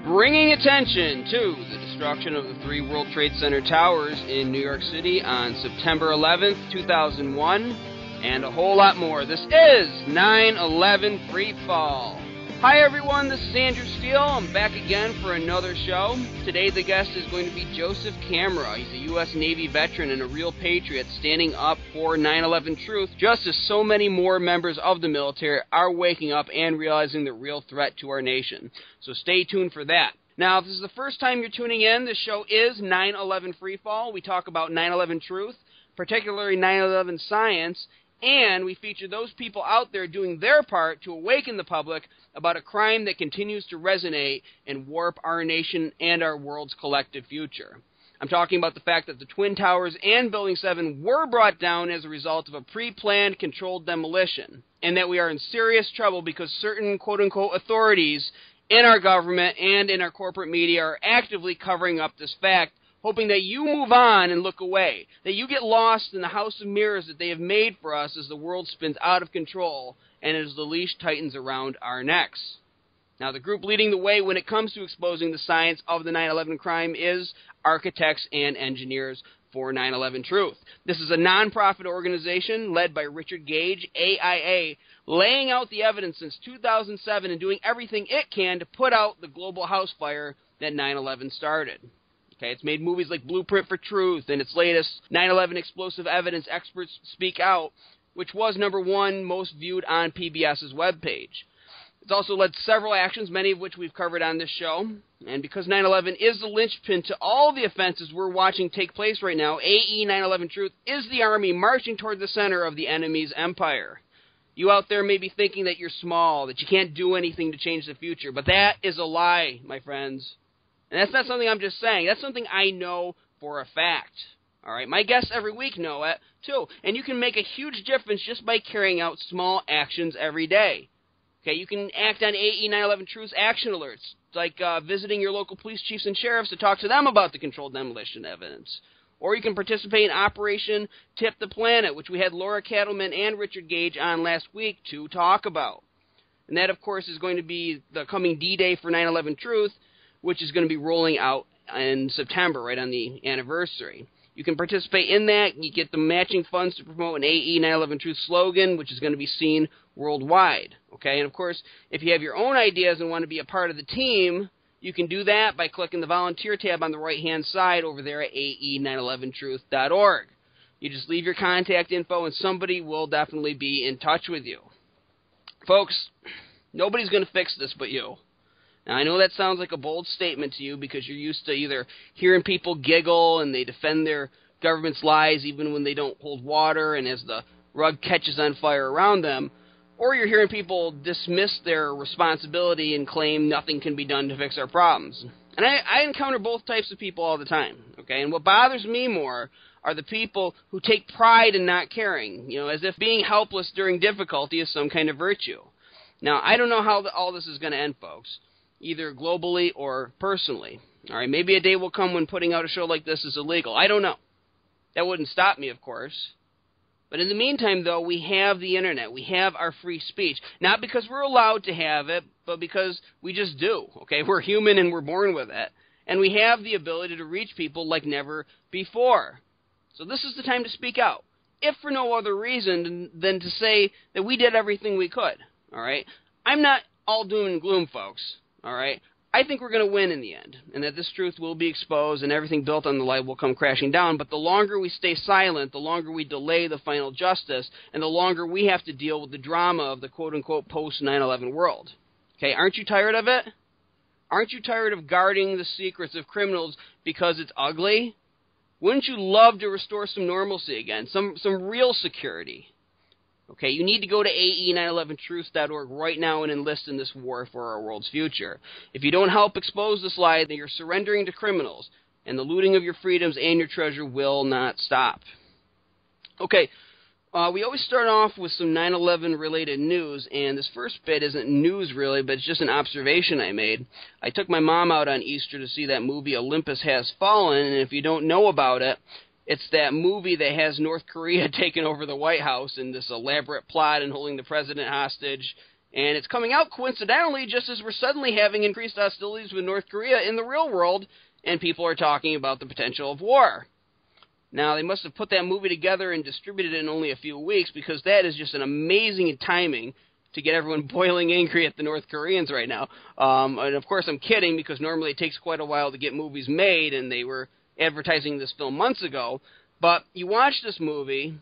bringing attention to the destruction of the 3 World Trade Center towers in New York City on September 11th, 2001, and a whole lot more. This is 9/11 Free Fall. Hi everyone, this is Andrew Steele. I'm back again for another show. Today the guest is going to be Joseph Camera. He's a U.S.Navy veteran and a real patriot standing up for 9/11 truth, just as so many more members of the military are waking up and realizing the real threat to our nation. So stay tuned for that. Now, if this is the first time you're tuning in, this show is 9/11 Free Fall. We talk about 9/11 truth, particularly 9/11 science, and we feature those people out there doing their part to awaken the public about a crime that continues to resonate and warp our nation and our world's collective future. I'm talking about the fact that the Twin Towers and Building 7 were brought down as a result of a pre-planned, controlled demolition, and that we are in serious trouble because certain quote-unquote authorities in our government and in our corporate media are actively covering up this fact, hoping that you move on and look away, that you get lost in the house of mirrors that they have made for us as the world spins out of control and as the leash tightens around our necks. Now, the group leading the way when it comes to exposing the science of the 9/11 crime is Architects and Engineers for 9/11 Truth. This is a nonprofit organization led by Richard Gage, AIA, laying out the evidence since 2007 and doing everything it can to put out the global house fire that 9/11 started. Okay, it's made movies like Blueprint for Truth and its latest 9/11 Explosive Evidence Experts Speak Out, which was #1 most viewed on PBS's webpage. It's also led several actions, many of which we've covered on this show. And because 9/11 is the linchpin to all the offenses we're watching take place right now, AE 9/11 Truth is the Army marching toward the center of the enemy's empire. You out there may be thinking that you're small, that you can't do anything to change the future, but that is a lie, my friends. And that's not something I'm just saying. That's something I know for a fact. All right, my guests every week know it, too. And you can make a huge difference just by carrying out small actions every day. Okay, you can act on AE 9/11 Truth's action alerts, like visiting your local police chiefs and sheriffs to talk to them about the controlled demolition evidence. Or you can participate in Operation Tip the Planet, which we had Laura Cattleman and Richard Gage on last week to talk about. And that, of course, is going to be the coming D-Day for 9/11 Truth, which is going to be rolling out in September, right on the anniversary. You can participate in that. You get the matching funds to promote an AE 9/11 Truth slogan, which is going to be seen worldwide. Okay, and of course, if you have your own ideas and want to be a part of the team, you can do that by clicking the volunteer tab on the right-hand side over there at ae911truth.org. You just leave your contact info, and somebody will definitely be in touch with you. Folks, nobody's going to fix this but you. Now, I know that sounds like a bold statement to you because you're used to either hearing people giggle and they defend their government's lies even when they don't hold water and as the rug catches on fire around them, or you're hearing people dismiss their responsibility and claim nothing can be done to fix our problems. And I encounter both types of people all the time, okay? And what bothers me more are the people who take pride in not caring, as if being helpless during difficulty is some kind of virtue. Now, I don't know how all this is going to end, folks, either globally or personally. All right, maybe a day will come when putting out a show like this is illegal. I don't know. That wouldn't stop me, of course. But in the meantime, though, we have the Internet. We have our free speech. Not because we're allowed to have it, but because we just do. Okay, we're human and we're born with it. And we have the ability to reach people like never before. So this is the time to speak out, if for no other reason than to say that we did everything we could. All right? I'm not all doom and gloom, folks. All right? I think we're going to win in the end, and that this truth will be exposed and everything built on the lie will come crashing down. But the longer we stay silent, the longer we delay the final justice, and the longer we have to deal with the drama of the quote-unquote post-9/11 world. Okay, aren't you tired of it? Aren't you tired of guarding the secrets of criminals because it's ugly? Wouldn't you love to restore some normalcy again, some real security? Okay, you need to go to ae911truth.org right now and enlist in this war for our world's future. If you don't help expose this lie, then you're surrendering to criminals, and the looting of your freedoms and your treasure will not stop. Okay, we always start off with some 9/11 related news, and this first bit isn't news really, but it's just an observation I made. I took my mom out on Easter to see that movie Olympus Has Fallen, and if you don't know about it, it's that movie that has North Korea taking over the White House in this elaborate plot and holding the president hostage And it's coming out coincidentally just as we're suddenly having increased hostilities with North Korea in the real world, and people are talking about the potential of war. Now, they must have put that movie together and distributed it in only a few weeks, because that is just an amazing timing to get everyone boiling angry at the North Koreans right now. And of course, I'm kidding, because normally it takes quite a while to get movies made, and they were advertising this film months ago. But you watch this movie,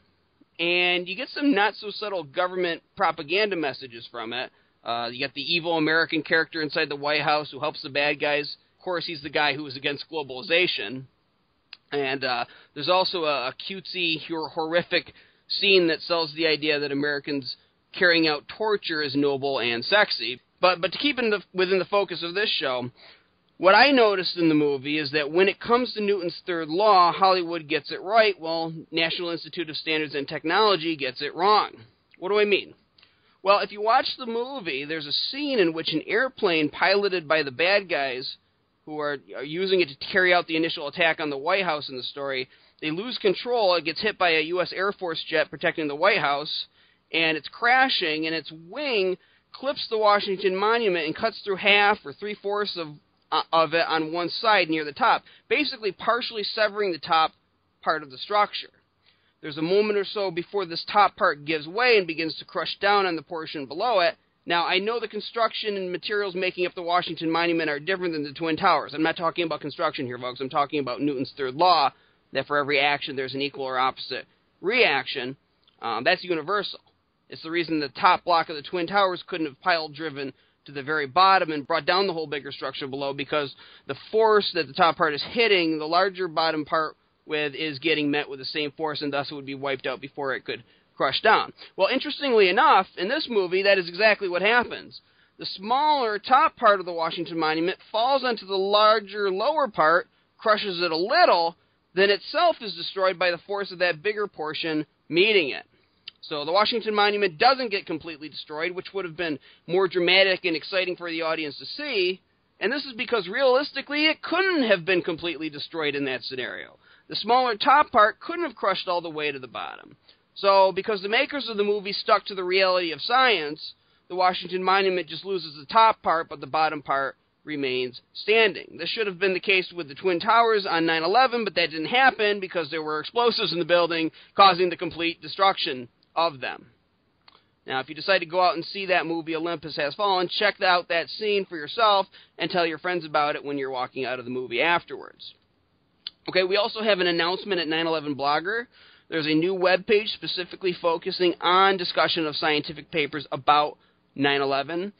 and you get some not-so-subtle government propaganda messages from it. You get the evil American character inside the White House who helps the bad guys. Of course, he's the guy who is against globalization. And there's also a cutesy, horrific scene that sells the idea that Americans carrying out torture is noble and sexy. But to keep within the focus of this show, what I noticed in the movie is that when it comes to Newton's third law, Hollywood gets it right, while National Institute of Standards and Technology gets it wrong. What do I mean? Well, if you watch the movie, there's a scene in which an airplane piloted by the bad guys who are using it to carry out the initial attack on the White House in the story, they lose control. It gets hit by a U.S. Air Force jet protecting the White House, and it's crashing, and its wing clips the Washington Monument and cuts through half or three-fourths of it on one side near the top, basically partially severing the top part of the structure. There's a moment or so before this top part gives way and begins to crush down on the portion below it. Now, I know the construction and materials making up the Washington Monument are different than the Twin Towers. I'm not talking about construction here, folks. I'm talking about Newton's third law, that for every action there's an equal or opposite reaction. That's universal. It's the reason the top block of the Twin Towers couldn't have pile-driven to the very bottom and brought down the whole bigger structure below, because the force that the top part is hitting the larger bottom part with is getting met with the same force, and thus it would be wiped out before it could crush down. Well, interestingly enough, in this movie, that is exactly what happens. The smaller top part of the Washington Monument falls onto the larger lower part, crushes it a little, then itself is destroyed by the force of that bigger portion meeting it. So the Washington Monument doesn't get completely destroyed, which would have been more dramatic and exciting for the audience to see, and this is because realistically it couldn't have been completely destroyed in that scenario. The smaller top part couldn't have crushed all the way to the bottom. So, because the makers of the movie stuck to the reality of science, the Washington Monument just loses the top part, but the bottom part remains standing. This should have been the case with the Twin Towers on 9/11, but that didn't happen because there were explosives in the building causing the complete destruction of them. Now, if you decide to go out and see that movie, Olympus Has Fallen, check out that scene for yourself and tell your friends about it when you're walking out of the movie afterwards. Okay, we also have an announcement at 9/11 Blogger. There's a new webpage specifically focusing on discussion of scientific papers about 9/11.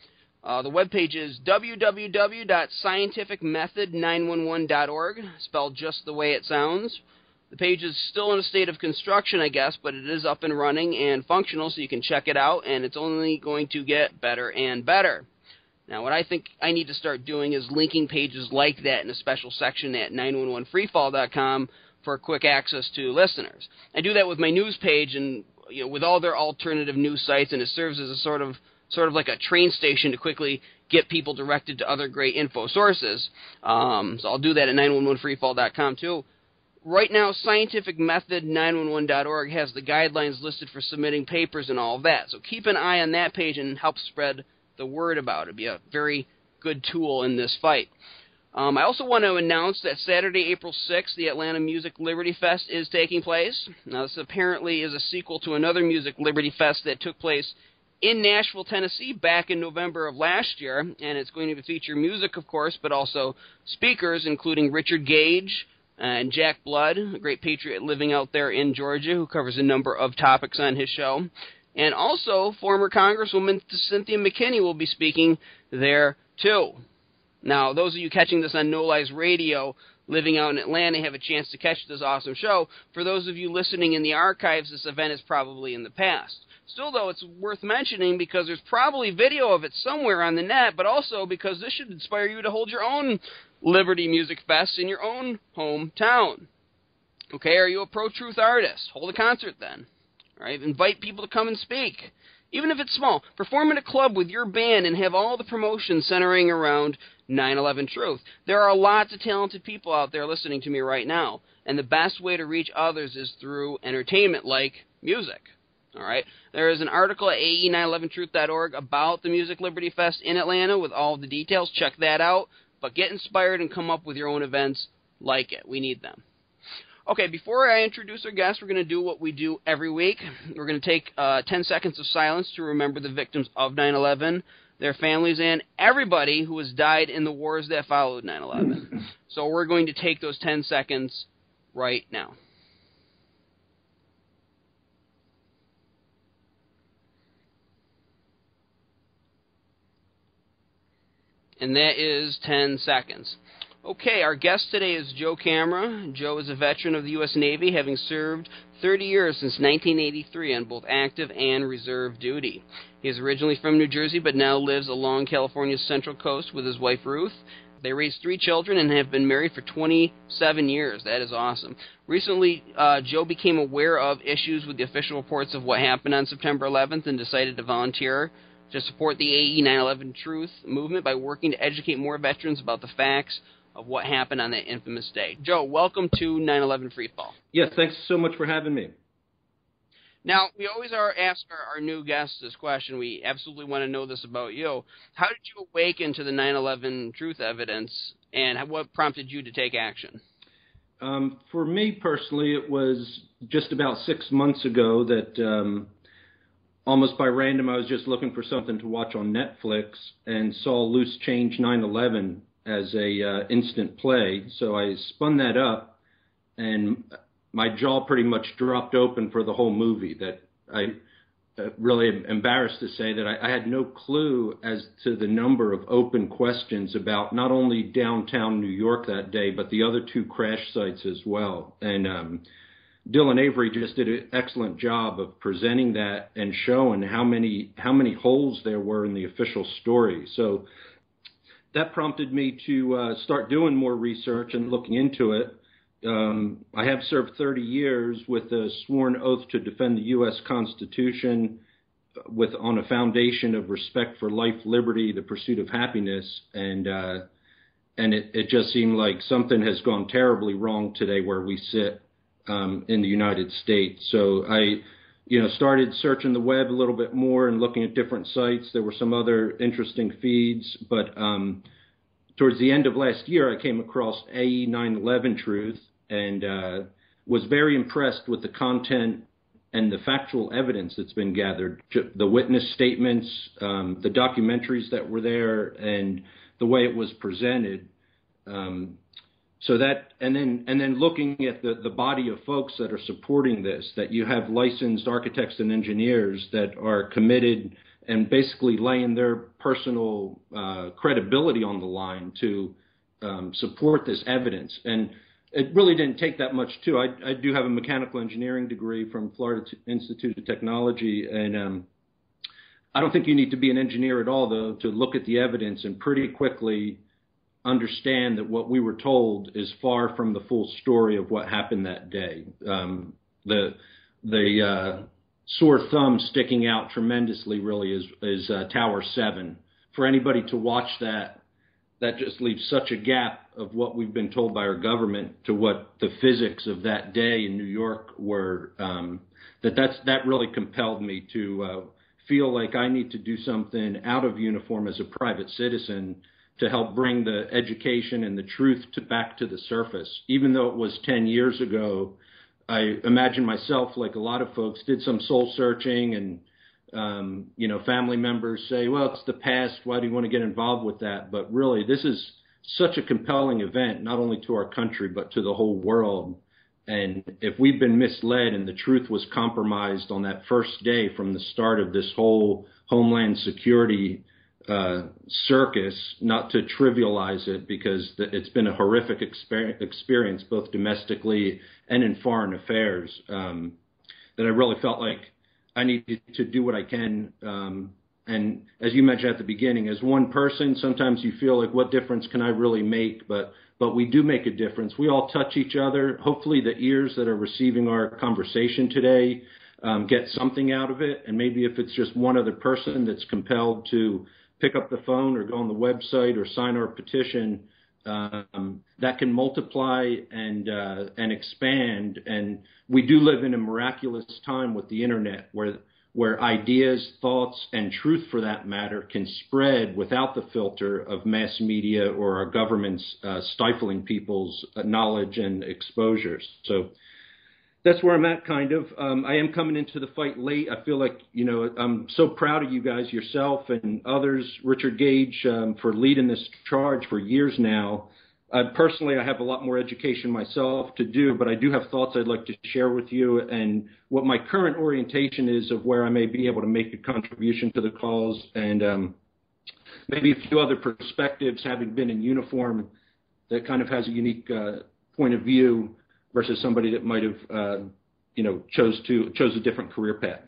The webpage is www.scientificmethod911.org, spelled just the way it sounds. The page is still in a state of construction, I guess, but it is up and running and functional, so you can check it out, and it's only going to get better and better. Now, what I think I need to start doing is linking pages like that in a special section at 911freefall.com for quick access to listeners. I do that with my news page and with all their alternative news sites, and it serves as a sort of like a train station to quickly get people directed to other great info sources. So I'll do that at 911freefall.com too. Right now, scientificmethod911.org has the guidelines listed for submitting papers and all of that. So keep an eye on that page and help spread the word about it. It'd be a very good tool in this fight. I also want to announce that Saturday, April 6th, the Atlanta Music Liberty Fest is taking place. Now, this apparently is a sequel to another Music Liberty Fest that took place in Nashville, Tennessee, back in November of last year, and it's going to feature music, of course, but also speakers, including Richard Gage and Jack Blood, a great patriot living out there in Georgia, who covers a number of topics on his show. And also, former Congresswoman Cynthia McKinney will be speaking there, too. Now, those of you catching this on No Lies Radio, living out in Atlanta, have a chance to catch this awesome show. For those of you listening in the archives, this event is probably in the past. Still, though, it's worth mentioning because there's probably video of it somewhere on the net, but also because this should inspire you to hold your own Liberty Music Fest in your own hometown. Okay, are you a pro-truth artist? Hold a concert then. All right, invite people to come and speak. Even if it's small, perform in a club with your band and have all the promotion centering around 9/11 Truth. There are lots of talented people out there listening to me right now, and the best way to reach others is through entertainment like music. All right. There is an article at ae911truth.org about the Music Liberty Fest in Atlanta with all the details. Check that out. But get inspired and come up with your own events like it. We need them. Okay, before I introduce our guests, we're going to do what we do every week. We're going to take 10 seconds of silence to remember the victims of 9/11, their families, and everybody who has died in the wars that followed 9/11. So we're going to take those 10 seconds right now. And that is 10 seconds. Okay, our guest today is Joe Camera. Joe is a veteran of the U.S. Navy, having served 30 years since 1983 on both active and reserve duty. He is originally from New Jersey, but now lives along California's Central Coast with his wife, Ruth. They raised 3 children and have been married for 27 years. That is awesome. Recently, Joe became aware of issues with the official reports of what happened on September 11th and decided to volunteer to support the AE 9/11 Truth movement by working to educate more veterans about the facts of what happened on that infamous day. Joe, welcome to 9/11 Freefall. Yes, thanks so much for having me. Now, we always ask our new guests this question. We absolutely want to know this about you. How did you awaken to the 9/11 truth evidence, and what prompted you to take action? For me personally, it was just about 6 months ago that almost by random I was just looking for something to watch on Netflix and saw Loose Change 9/11 as a instant play. So I spun that up, and my jaw pretty much dropped open for the whole movie. That I really am embarrassed to say that I had no clue as to the number of open questions about not only downtown New York that day, but the other 2 crash sites as well. And Dylan Avery just did an excellent job of presenting that and showing how many holes there were in the official story. So that prompted me to start doing more research and looking into it. I have served 30 years with a sworn oath to defend the U.S. Constitution on a foundation of respect for life, liberty, the pursuit of happiness, and it just seemed like something has gone terribly wrong today where we sit in the United States. So I started searching the web a little bit more and looking at different sites. There were some other interesting feeds, but towards the end of last year, I came across AE 9/11 Truth and was very impressed with the content and the factual evidence that's been gathered, the witness statements, the documentaries that were there, and the way it was presented. So that, and then looking at the body of folks that are supporting this, that you have licensed architects and engineers that are committed and basically laying their personal credibility on the line to support this evidence. And it really didn't take that much, too. I do have a mechanical engineering degree from Florida Institute of Technology, and I don't think you need to be an engineer at all, though, to look at the evidence and pretty quickly understand that what we were told is far from the full story of what happened that day. The sore thumb sticking out tremendously really is Tower 7. For anybody to watch that just leaves such a gap of what we've been told by our government to what the physics of that day in New York were, that really compelled me to feel like I need to do something out of uniform as a private citizen to help bring the education and the truth back to the surface. Even though it was 10 years ago, I imagine myself, like a lot of folks, did some soul searching, and family members say, well, it's the past, why do you want to get involved with that? But really, this is such a compelling event, not only to our country, but to the whole world. And if we've been misled and the truth was compromised on that first day from the start of this whole Homeland Security circus, not to trivialize it, because it's been a horrific experience both domestically and in foreign affairs, that I really felt like I needed to do what I can. And as you mentioned at the beginning, as one person, sometimes you feel like, what difference can I really make? But we do make a difference. We all touch each other. Hopefully the ears that are receiving our conversation today get something out of it. And maybe if it's just one other person that's compelled to pick up the phone or go on the website or sign our petition, that can multiply and expand. And we do live in a miraculous time with the internet, where ideas, thoughts, and truth, for that matter, can spread without the filter of mass media or our governments stifling people's knowledge and exposures. So that's where I'm at, kind of. I am coming into the fight late. I feel like, I'm so proud of you guys, yourself and others, Richard Gage, for leading this charge for years now. Personally, I have a lot more education myself to do, but I do have thoughts I'd like to share with you and what my current orientation is of where I may be able to make a contribution to the cause, and maybe a few other perspectives, having been in uniform, that kind of has a unique point of view versus somebody that might have, chose a different career path.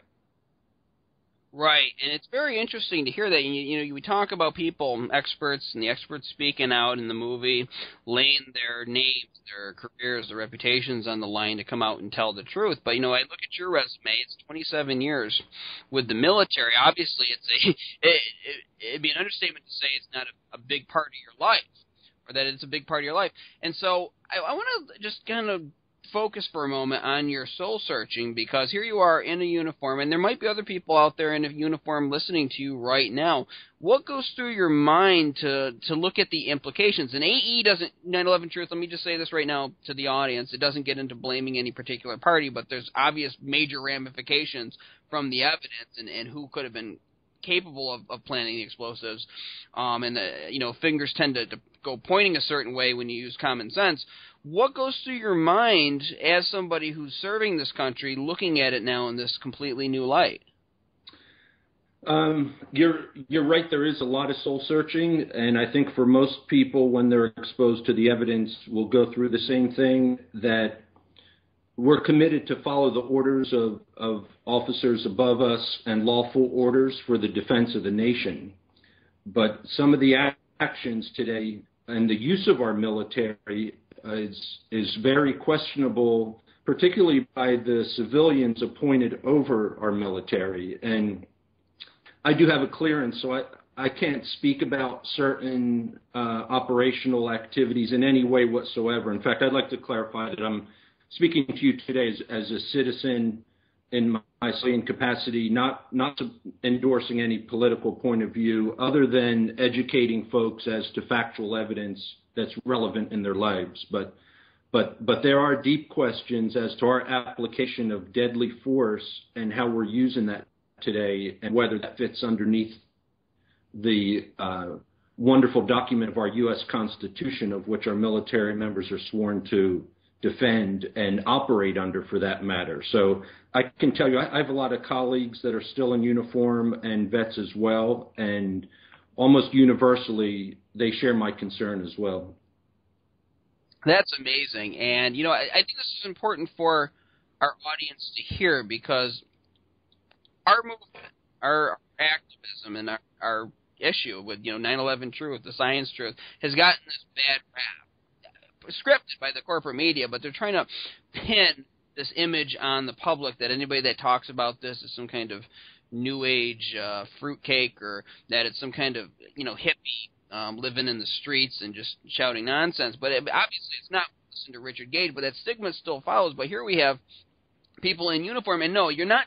Right, and it's very interesting to hear that. We talk about people, experts, and the experts speaking out in the movie, laying their names, their careers, their reputations on the line to come out and tell the truth. But, I look at your resume, it's 27 years with the military. Obviously, it'd be an understatement to say it's not a big part of your life, or that it's a big part of your life. And so I want to just kind of focus for a moment on your soul searching, because here you are in a uniform, and there might be other people out there in a uniform listening to you right now. What goes through your mind to look at the implications? And AE doesn't, 9/11 Truth, let me just say this right now to the audience, it doesn't get into blaming any particular party, but there's obvious major ramifications from the evidence and who could have been capable of planting the explosives, and fingers tend to go pointing a certain way when you use common sense. What goes through your mind as somebody who's serving this country, looking at it now in this completely new light? You're right. There is a lot of soul searching, and I think for most people, when they're exposed to the evidence, will go through the same thing, that we're committed to follow the orders of officers above us and lawful orders for the defense of the nation. But some of the actions today and the use of our military is very questionable, particularly by the civilians appointed over our military. And I do have a clearance, so I can't speak about certain operational activities in any way whatsoever. In fact, I'd like to clarify that I'm speaking to you today as a citizen in my civilian capacity, not endorsing any political point of view, other than educating folks as to factual evidence that's relevant in their lives. But there are deep questions as to our application of deadly force and how we're using that today, and whether that fits underneath the wonderful document of our U.S. Constitution, of which our military members are sworn to defend and operate under, for that matter. So I can tell you, I have a lot of colleagues that are still in uniform and vets as well, and almost universally they share my concern as well. That's amazing. And, I think this is important for our audience to hear, because our movement, our activism, and our issue with, 9/11 Truth, the science truth, has gotten this bad rap, scripted by the corporate media, but they're trying to pin this image on the public that anybody that talks about this is some kind of new age fruitcake, or that it's some kind of hippie living in the streets and just shouting nonsense. But obviously it's not. Listen to Richard Gage, but that stigma still follows. But here we have people in uniform, and no, you're not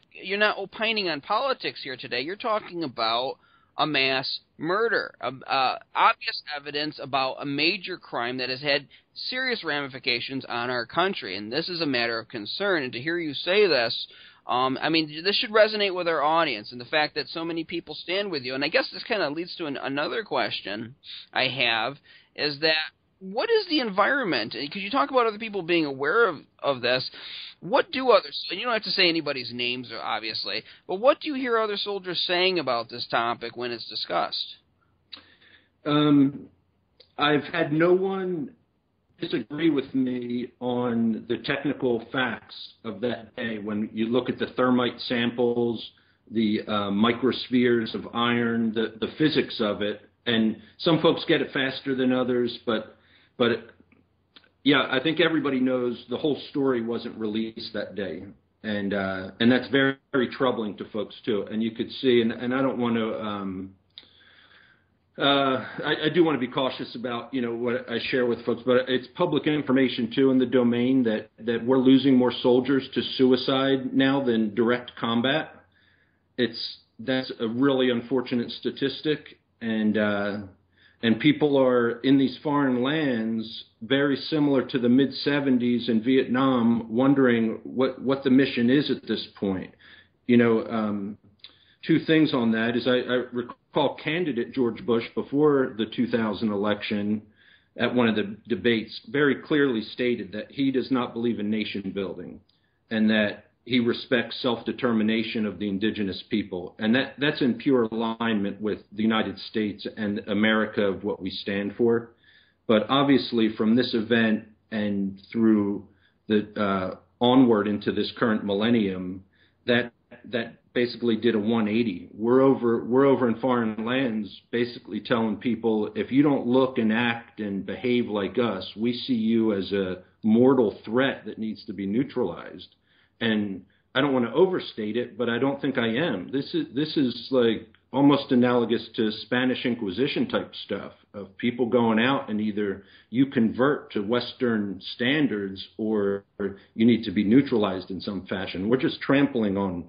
opining on politics here today. You're talking about a mass murder, obvious evidence about a major crime that has had serious ramifications on our country, and this is a matter of concern. And to hear you say this, this should resonate with our audience, and the fact that so many people stand with you. And I guess this kind of leads to another question I have, is that what is the environment? Because you talk about other people being aware of this. What do others, and you don't have to say anybody's names, obviously, but what do you hear other soldiers saying about this topic when it's discussed? I've had no one disagree with me on the technical facts of that day. When you look at the thermite samples, the microspheres of iron, the physics of it, and some folks get it faster than others, but yeah, I think everybody knows the whole story wasn't released that day, and that's very, very troubling to folks too. And you could see, and I don't want to I do want to be cautious about, what I share with folks, but it's public information too in the domain that we're losing more soldiers to suicide now than direct combat. That's a really unfortunate statistic, and people are in these foreign lands very similar to the mid-'70s in Vietnam, wondering what the mission is at this point. Two things on that is I recall candidate George Bush before the 2000 election at one of the debates very clearly stated that he does not believe in nation building and that he respects self-determination of the indigenous people. And that's in pure alignment with the United States and America of what we stand for. But obviously from this event and through the onward into this current millennium, that basically did a 180. We're over in foreign lands basically telling people, if you don't look and act and behave like us, we see you as a mortal threat that needs to be neutralized. And I don't want to overstate it, but I don't think I am. This is like almost analogous to Spanish Inquisition type stuff of people going out and either you convert to Western standards or you need to be neutralized in some fashion. We're just trampling on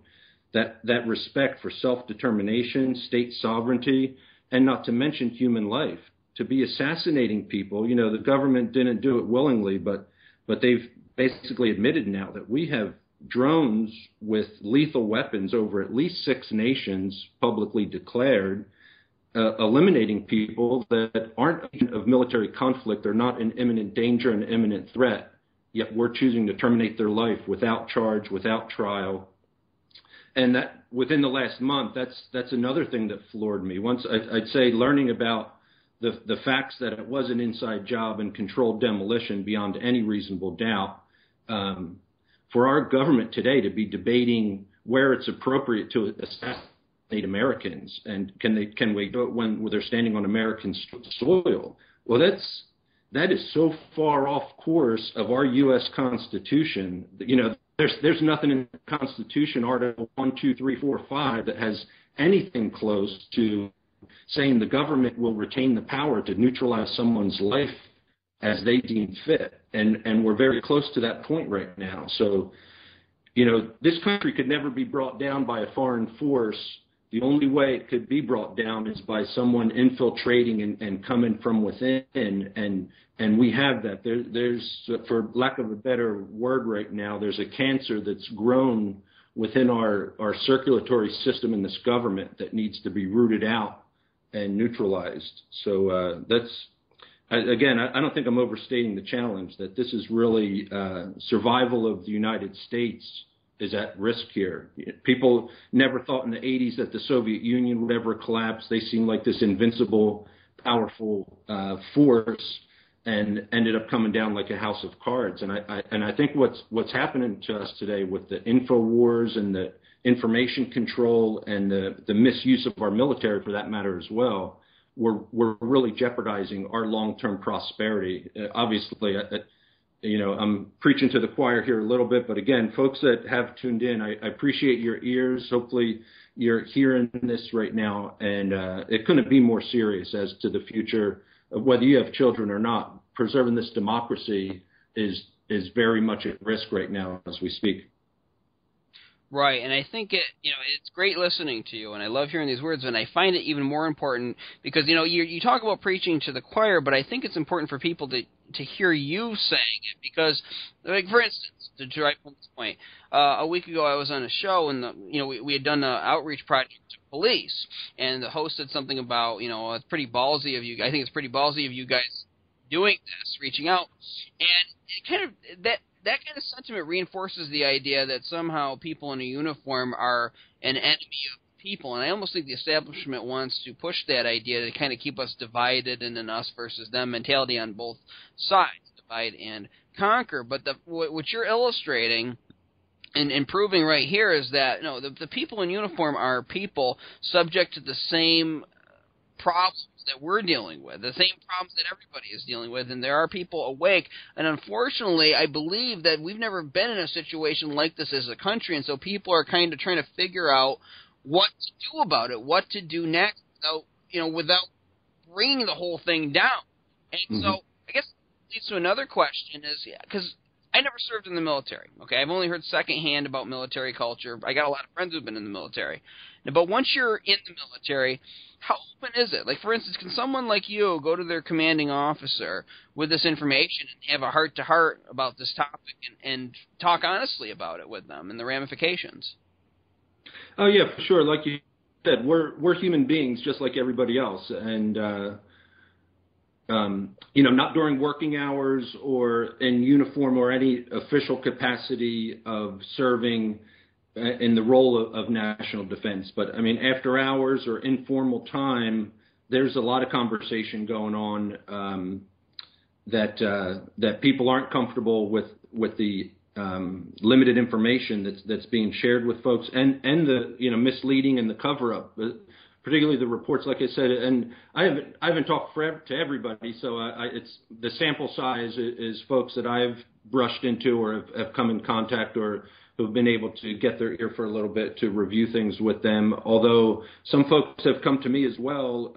that respect for self-determination, state sovereignty, and not to mention human life. To be assassinating people, the government didn't do it willingly, but they've basically admitted now that we have drones with lethal weapons over at least 6 nations publicly declared, eliminating people that aren't of military conflict. They're not in imminent danger and imminent threat, yet we're choosing to terminate their life without charge, without trial. And that within the last month, that's another thing that floored me. Once I'd say learning about the facts that it was an inside job and controlled demolition beyond any reasonable doubt. For our government today to be debating where it's appropriate to assassinate Americans and can we do it when they're standing on American soil? Well, that is so far off course of our U.S. Constitution. There's nothing in the Constitution, Article 1, 2, 3, 4, 5, that has anything close to saying the government will retain the power to neutralize someone's life as they deem fit. And we're very close to that point right now. So, this country could never be brought down by a foreign force. The only way it could be brought down is by someone infiltrating and coming from within. And we have that. There's, for lack of a better word right now, there's a cancer that's grown within our circulatory system in this government that needs to be rooted out and neutralized. So again, I don't think I'm overstating the challenge that this is really survival of the United States is at risk here. People never thought in the 80s that the Soviet Union would ever collapse. They seemed like this invincible, powerful force and ended up coming down like a house of cards. And I think what's happening to us today with the info wars and the information control and the misuse of our military, for that matter as well, we're really jeopardizing our long-term prosperity. Obviously, I'm preaching to the choir here a little bit, but again, folks that have tuned in, I appreciate your ears. Hopefully you're hearing this right now, and it couldn't be more serious as to the future of whether you have children or not. Preserving this democracy is very much at risk right now as we speak. Right, and I think it's great listening to you, and I love hearing these words, and I find it even more important because, you talk about preaching to the choir, but I think it's important for people to hear you saying it because, like, for instance, to drive from this point, a week ago I was on a show, and, we had done an outreach project to police, and the host said something about, it's pretty ballsy of you, I think it's pretty ballsy of you guys doing this, reaching out, and it kind of, that kind of sentiment reinforces the idea that somehow people in a uniform are an enemy of people. And I almost think the establishment wants to push that idea to kind of keep us divided in an us versus them mentality on both sides, divide and conquer. But what you're illustrating and proving right here is that the people in uniform are people subject to the same problems that we're dealing with, the same problems that everybody is dealing with, and there are people awake. And unfortunately, I believe that we've never been in a situation like this as a country, and so people are kind of trying to figure out what to do about it, what to do next, without bringing the whole thing down. And so I guess it leads to another question is, because I never served in the military, okay? I've only heard secondhand about military culture. I got a lot of friends who've been in the military. But once you're in the military, how open is it? Like, for instance, can someone like you go to their commanding officer with this information and have a heart-to-heart about this topic and talk honestly about it with them and the ramifications? Oh, yeah, for sure. Like you said, we're human beings just like everybody else. And, not during working hours or in uniform or any official capacity of serving in the role of national defense. But, I mean, after hours or informal time, there's a lot of conversation going on that people aren't comfortable with the limited information that's being shared with folks and the misleading and the cover-up, particularly the reports, like I said. And I haven't talked to everybody, so it's the sample size is folks that I've brushed into or have come in contact or who've been able to get their ear for a little bit to review things with them. Although some folks have come to me as well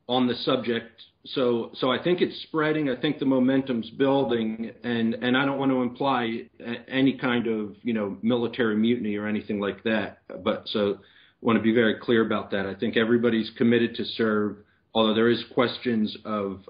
on the subject. So I think it's spreading. I think the momentum's building, and I don't want to imply any kind of military mutiny or anything like that. But so I want to be very clear about that. I think everybody's committed to serve, although there is questions of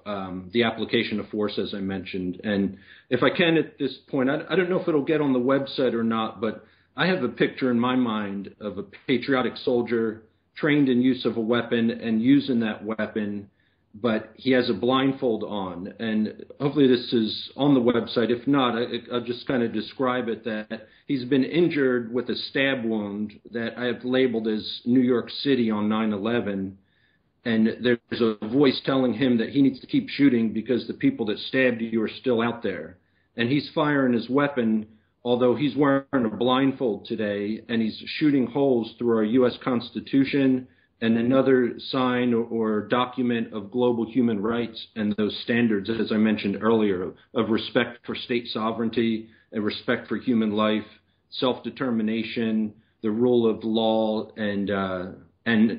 the application of force, as I mentioned. And if I can at this point, I don't know if it'll get on the website or not, but I have a picture in my mind of a patriotic soldier trained in use of a weapon and using that weapon, but he has a blindfold on. And hopefully this is on the website. If not, I'll just kind of describe it that he's been injured with a stab wound that I have labeled as New York City on 9/11. And there's a voice telling him that he needs to keep shooting because the people that stabbed you are still out there. And he's firing his weapon, although he's wearing a blindfold today, and he's shooting holes through our U.S. Constitution and another sign or document of global human rights and those standards, as I mentioned earlier, of respect for state sovereignty and respect for human life, self-determination, the rule of law, and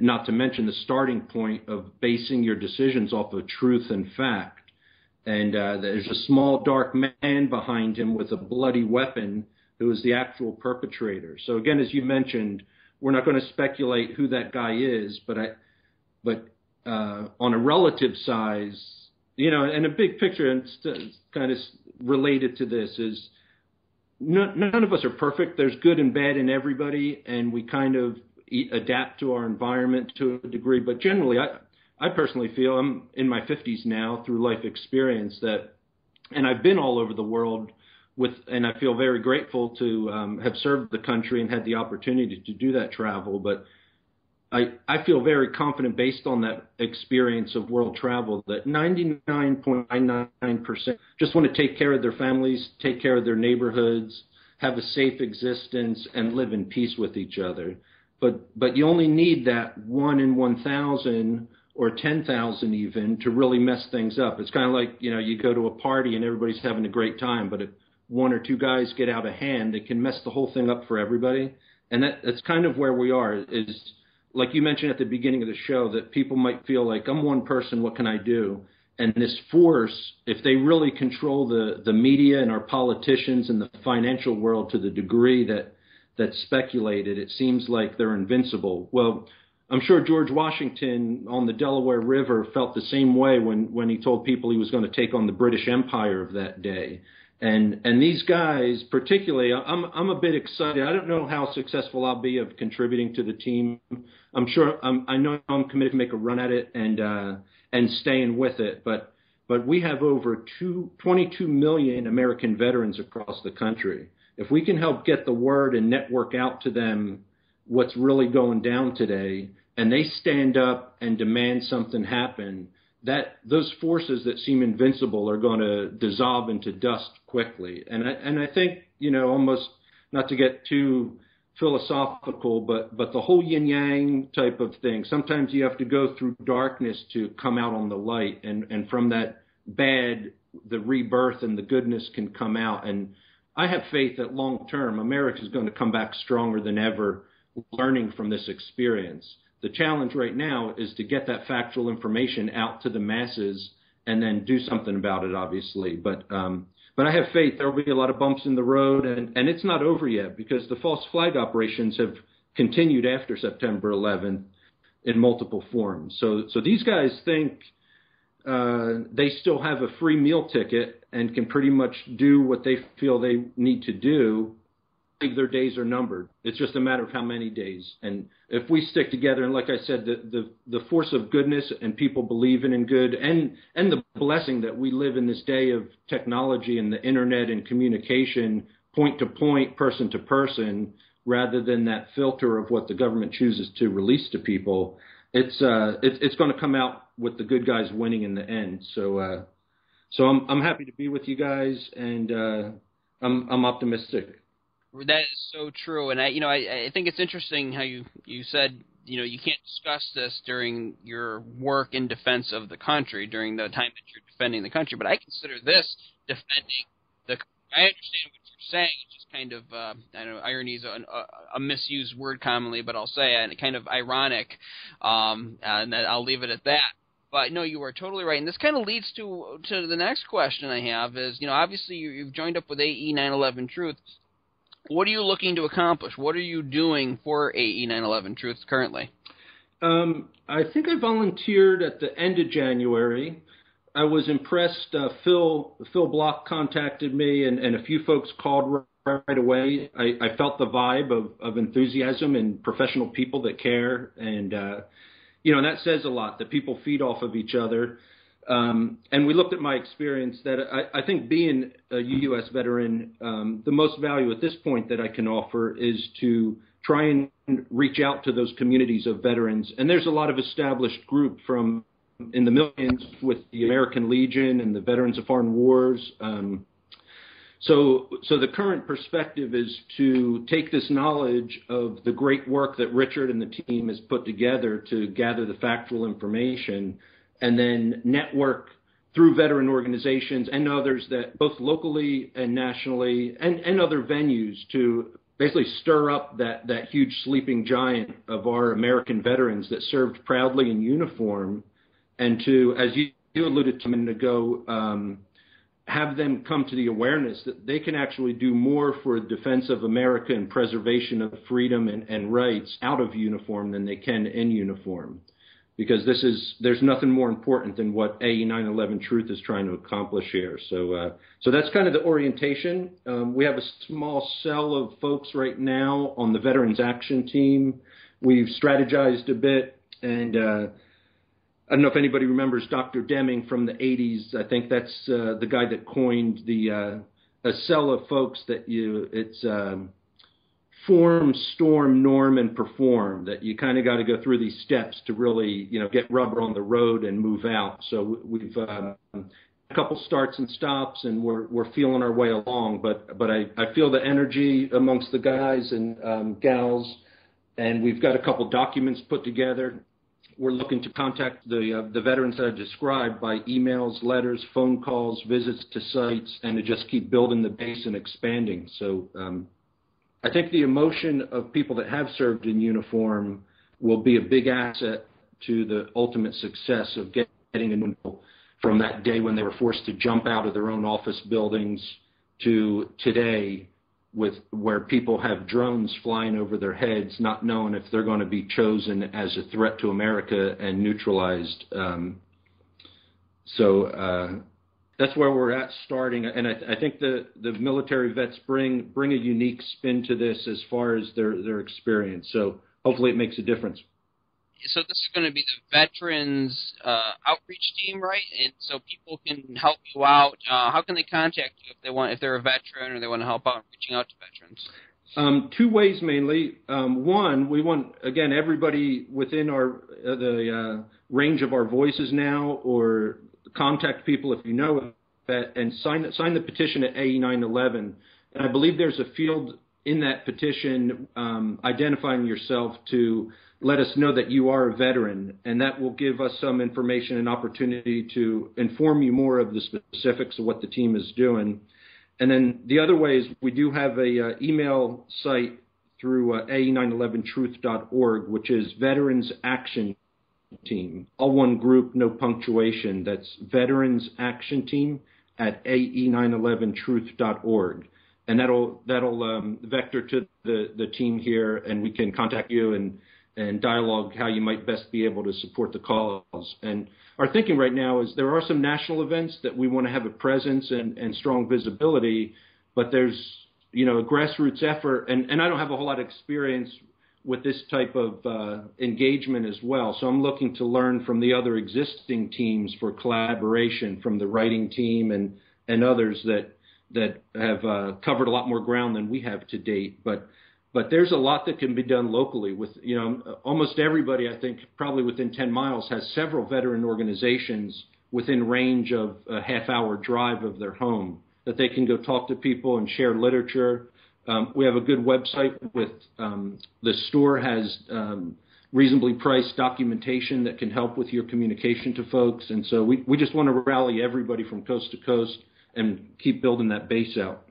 not to mention the starting point of basing your decisions off of truth and fact. And there's a small dark man behind him with a bloody weapon who is the actual perpetrator. So again, as you mentioned, we're not going to speculate who that guy is, but on a relative size, and a big picture, and it's kind of related to this, is none of us are perfect. There's good and bad in everybody, and we kind of adapt to our environment to a degree. But generally, I personally feel, I'm in my 50s now through life experience, and I've been all over the world and I feel very grateful to have served the country and had the opportunity to do that travel. But I feel very confident based on that experience of world travel that 99.99% just want to take care of their families, take care of their neighborhoods, have a safe existence, and live in peace with each other. But you only need that 1 in 1,000 or 10,000 even to really mess things up. It's kind of like, you go to a party and everybody's having a great time, but if 1 or 2 guys get out of hand, it can mess the whole thing up for everybody. And that's kind of where we are, is like you mentioned at the beginning of the show, that people might feel like, I'm one person, what can I do? And this force, if they really control the media and our politicians and the financial world to the degree that's speculated, it seems like they're invincible. Well, I'm sure George Washington on the Delaware River felt the same way when he told people he was going to take on the British Empire of that day. And these guys, particularly, I'm a bit excited. I don't know how successful I'll be of contributing to the team. I know I'm committed to make a run at it and staying with it. But we have over 22 million American veterans across the country. If we can help get the word and network out to them what's really going down today, and they stand up and demand something happen, that those forces that seem invincible are going to dissolve into dust quickly. And I think, almost not to get too philosophical, but the whole yin yang type of thing, sometimes you have to go through darkness to come out on the light. And from that bad, the rebirth and the goodness can come out. And I have faith that long term, America is going to come back stronger than ever, learning from this experience. The challenge right now is to get that factual information out to the masses and then do something about it, obviously. But I have faith there will be a lot of bumps in the road, and it's not over yet because the false flag operations have continued after September 11th in multiple forms. So these guys think they still have a free meal ticket and can pretty much do what they feel they need to do. Their days are numbered. It's just a matter of how many days. And if we stick together, and like I said, the force of goodness and people believing in good, and the blessing that we live in this day of technology and the internet and communication, point to point, person to person, rather than that filter of what the government chooses to release to people, it's going to come out with the good guys winning in the end. So I'm happy to be with you guys, and I'm optimistic. That is so true, and I think it's interesting how you said you can't discuss this during your work in defense of the country during the time that you're defending the country, but I consider this defending the country. I understand what you're saying. It's just kind of I know irony is a misused word commonly, but I'll say it, kind of ironic, and I'll leave it at that. But no, you are totally right, and this kind of leads to the next question I have is obviously you've joined up with AE 9/11 Truth. What are you looking to accomplish? What are you doing for AE 9/11 Truth currently? I think I volunteered at the end of January. I was impressed. Phil Block contacted me, and a few folks called right away. I felt the vibe of enthusiasm and professional people that care, and that says a lot, that people feed off of each other. And we looked at my experience that I think being a U.S. veteran, the most value at this point that I can offer is to try and reach out to those communities of veterans. And there's a lot of established group in the millions with the American Legion and the Veterans of Foreign Wars. So the current perspective is to take this knowledge of the great work that Richard and the team has put together to gather the factual information, and then network through veteran organizations and others that both locally and nationally and other venues to basically stir up that huge sleeping giant of our American veterans that served proudly in uniform, and to, as you alluded to a minute ago, have them come to the awareness that they can actually do more for defense of America and preservation of freedom and rights out of uniform than they can in uniform. Because there's nothing more important than what AE 9/11 Truth is trying to accomplish here. So that's kind of the orientation. We have a small cell of folks right now on the Veterans Action Team. We've strategized a bit, and I don't know if anybody remembers Dr. Deming from the 80s. I think that's the guy that coined a cell of folks that it's form, storm, norm, and perform, that you kind of got to go through these steps to really, get rubber on the road and move out. So we've a couple starts and stops, and we're feeling our way along. But I feel the energy amongst the guys and gals, and we've got a couple documents put together. We're looking to contact the veterans that I described by emails, letters, phone calls, visits to sites, and to just keep building the base and expanding. So I think the emotion of people that have served in uniform will be a big asset to the ultimate success of getting a new from that day when they were forced to jump out of their own office buildings to today, where people have drones flying over their heads, not knowing if they're going to be chosen as a threat to America and neutralized. That's where we're at starting, and I think the military vets bring a unique spin to this as far as their experience. So hopefully it makes a difference. So this is going to be the veterans outreach team, right? And so people can help you out. How can they contact you if they're a veteran or they want to help out in reaching out to veterans? Two ways mainly. One, we want, again, everybody within the range of our voices now, or contact people if you know that, and sign the petition at AE 9/11. And I believe there's a field in that petition identifying yourself to let us know that you are a veteran, and that will give us some information and opportunity to inform you more of the specifics of what the team is doing. And then the other way is we do have a email site through AE911truth.org, which is Veterans Action Team. All one group, no punctuation. That's Veterans Action Team at AE911truth.org. And that'll vector to the team here, and we can contact you and dialogue how you might best be able to support the cause. And our thinking right now is there are some national events that we want to have a presence and strong visibility, but there's, a grassroots effort, and I don't have a whole lot of experience with this type of engagement as well. So I'm looking to learn from the other existing teams for collaboration, from the writing team and others that have covered a lot more ground than we have to date. But there's a lot that can be done locally with, almost everybody, I think, probably within 10 miles has several veteran organizations within range of a half-hour drive of their home that they can go talk to people and share literature. We have a good website with the store has reasonably priced documentation that can help with your communication to folks. And so we just want to rally everybody from coast to coast and keep building that base out.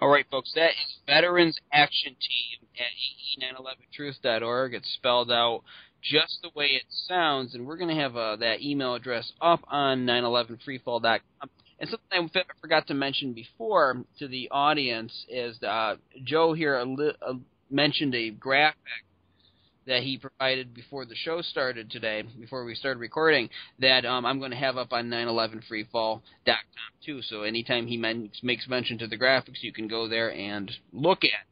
All right, folks, that is Veterans Action Team at AE911truth.org. It's spelled out just the way it sounds, and we're going to have that email address up on 911freefall.com. And something I forgot to mention before to the audience is Joe here mentioned a graphic that he provided before the show started today, before we started recording, that I'm going to have up on 911freefall.com too. So anytime he makes mention to the graphics, you can go there and look at.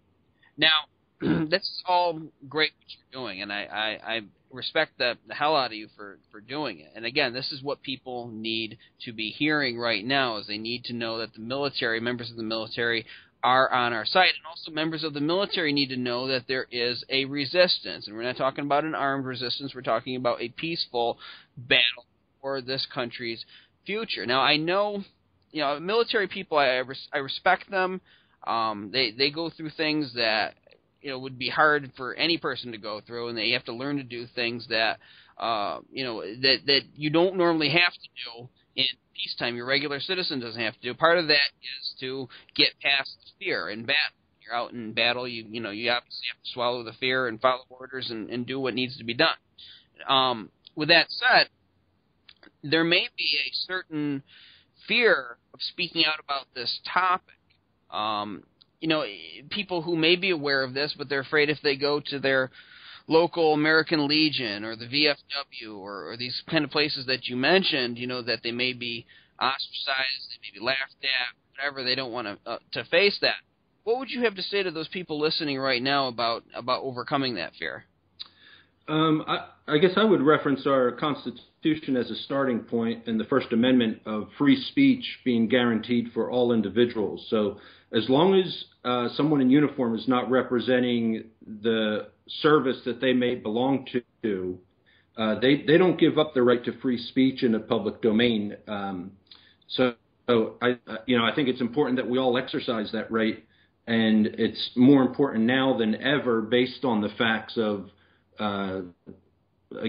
Now, that's all great what you're doing, and I respect the hell out of you for doing it. And again, this is what people need to be hearing right now, is they need to know that the military, members of the military, are on our side, and also members of the military need to know that there is a resistance. And we're not talking about an armed resistance, we're talking about a peaceful battle for this country's future. Now, I know, military people, I respect them. They go through things that would be hard for any person to go through, and they have to learn to do things that that you don't normally have to do in peacetime. Your regular citizen doesn't have to do. Part of that is to get past fear in battle. You're out in battle, you obviously have to swallow the fear and follow orders and do what needs to be done. With that said, there may be a certain fear of speaking out about this topic. People who may be aware of this, but they're afraid if they go to their local American Legion or the VFW or these kind of places that you mentioned, that they may be ostracized, they may be laughed at, whatever. They don't want to face that. What would you have to say to those people listening right now about overcoming that fear? I guess I would reference our Constitution as a starting point and the First Amendment of free speech being guaranteed for all individuals. So as long as someone in uniform is not representing the service that they may belong to, they don't give up the right to free speech in a public domain. So I think it's important that we all exercise that right, and it's more important now than ever based on the facts of I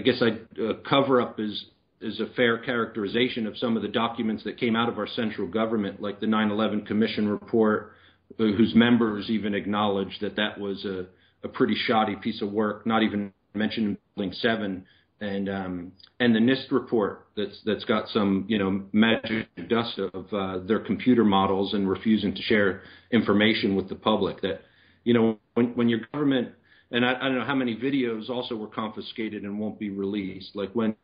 guess cover-up is a fair characterization of some of the documents that came out of our central government, like the 9/11 Commission report, whose members even acknowledged that was a pretty shoddy piece of work, not even mentioned Building 7, and the NIST report that's got some magic dust of their computer models and refusing to share information with the public. That when your government, and I don't know how many videos also were confiscated and won't be released. Like when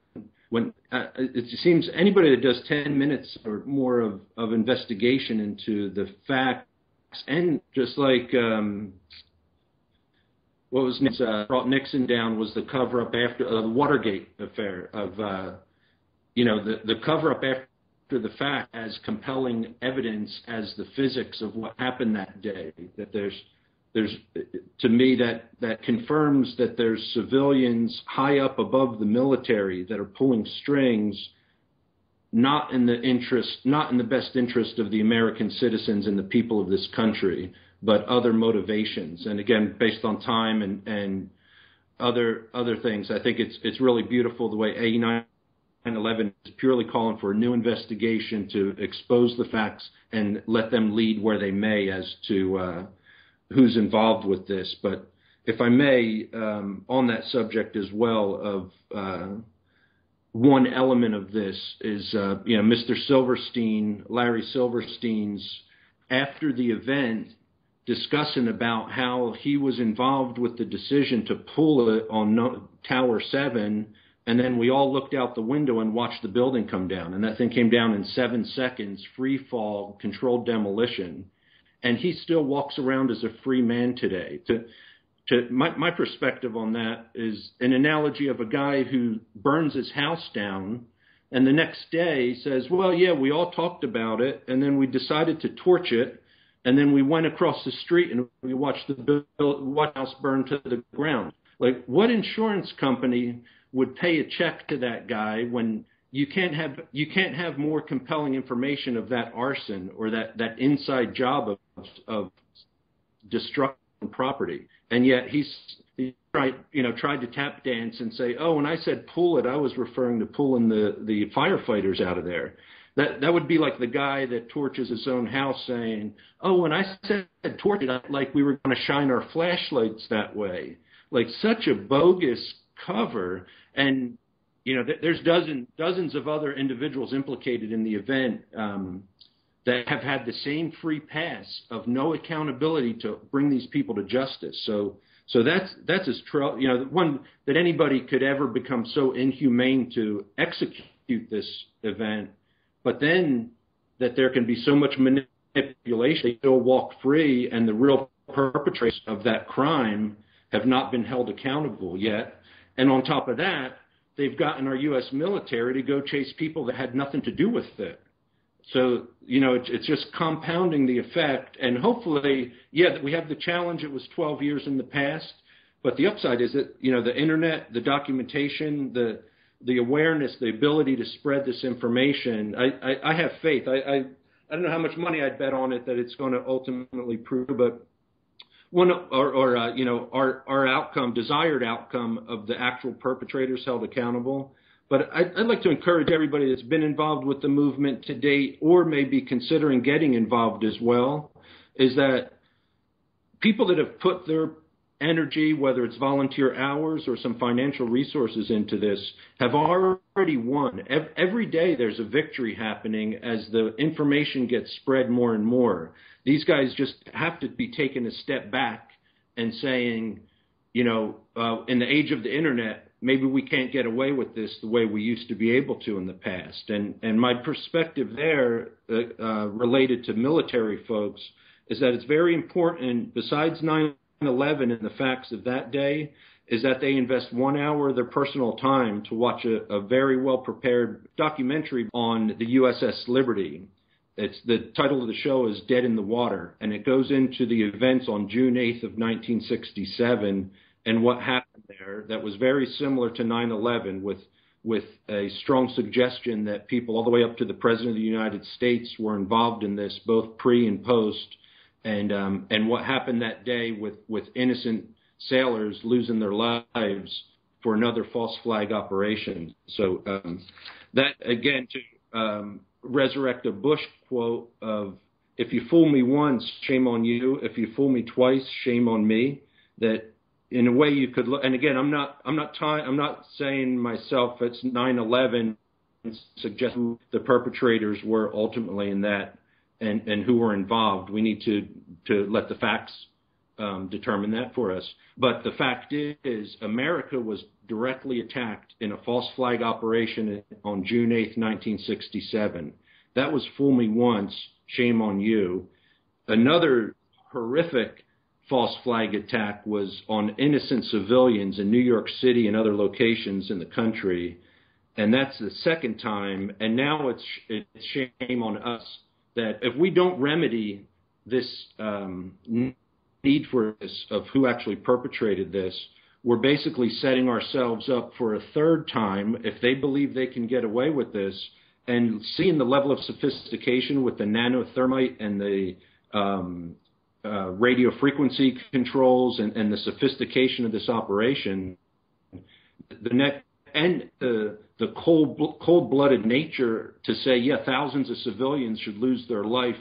it seems anybody that does 10 minutes or more of investigation into the facts, and just like what was brought Nixon down was the cover-up after the Watergate affair of the cover-up after the fact as compelling evidence as the physics of what happened that day. That there's to me that confirms that there's civilians high up above the military that are pulling strings, not in the best interest of the American citizens and the people of this country, but other motivations. And again, based on time and other things, I think it's really beautiful the way AE911 is purely calling for a new investigation to expose the facts and let them lead where they may as to who's involved with this. But if I may, on that subject as well, of one element of this is, Mr. Silverstein, Larry Silverstein's, after the event, discussing about how he was involved with the decision to pull it on Tower 7, and then we all looked out the window and watched the building come down, and that thing came down in 7 seconds, free fall, controlled demolition, and he still walks around as a free man today. My perspective on that is an analogy of a guy who burns his house down and the next day says, well, yeah, we all talked about it, and then we decided to torch it, and then we went across the street and we watched the house burn to the ground. Like, what insurance company would pay a check to that guy when you can't have more compelling information of that arson or that inside job of destructing property? And yet he tried to tap dance and say, oh, when I said pull it, I was referring to pulling the firefighters out of there. That would be like the guy that torches his own house saying, oh, when I said torch it, like we were going to shine our flashlights that way. Like, such a bogus cover. And, there's dozens of other individuals implicated in the event that have had the same free pass of no accountability to bring these people to justice. So that's as one that anybody could ever become so inhumane to execute this event, but then that there can be so much manipulation, they still walk free, and the real perpetrators of that crime have not been held accountable yet. And on top of that, they've gotten our U.S. military to go chase people that had nothing to do with it. So, it's just compounding the effect. And hopefully, we have the challenge. It was 12 years in the past. But the upside is that, the internet, the documentation, the awareness, the ability to spread this information, I have faith. I don't know how much money I'd bet on it that it's going to ultimately prove, but our outcome, desired outcome of the actual perpetrators held accountable. But I'd like to encourage everybody that's been involved with the movement to date or may be considering getting involved as well, is that people that have put their energy, whether it's volunteer hours or some financial resources into this, have already won. Every day there's a victory happening as the information gets spread more and more. These guys just have to be taking a step back and saying, in the age of the internet, maybe we can't get away with this the way we used to be able to in the past. And my perspective there, related to military folks, is that it's very important, besides 9/11 and the facts of that day, is that they invest 1 hour of their personal time to watch a very well-prepared documentary on the USS Liberty. The title of the show is Dead in the Water, and it goes into the events on June 8th of 1967 and what happened there that was very similar to 9/11, with a strong suggestion that people all the way up to the President of the United States were involved in this, both pre and post, and what happened that day with innocent sailors losing their lives for another false flag operation. So that, again, to resurrect a Bush quote of, if you fool me once, shame on you. If you fool me twice, shame on me. That in a way you could look, and again, I'm not saying myself it's 9/11 and suggest who the perpetrators were ultimately in that and who were involved. We need to let the facts determine that for us. But the fact is, America was directly attacked in a false flag operation on June 8th, 1967. That was fool me once, shame on you. Another horrific false flag attack was on innocent civilians in New York City and other locations in the country. And that's the second time. And now it's shame on us that if we don't remedy this need for this, of who actually perpetrated this, we're basically setting ourselves up for a third time if they believe they can get away with this. And seeing the level of sophistication with the nanothermite and the radio frequency controls and the sophistication of this operation, the cold-blooded nature to say, thousands of civilians should lose their life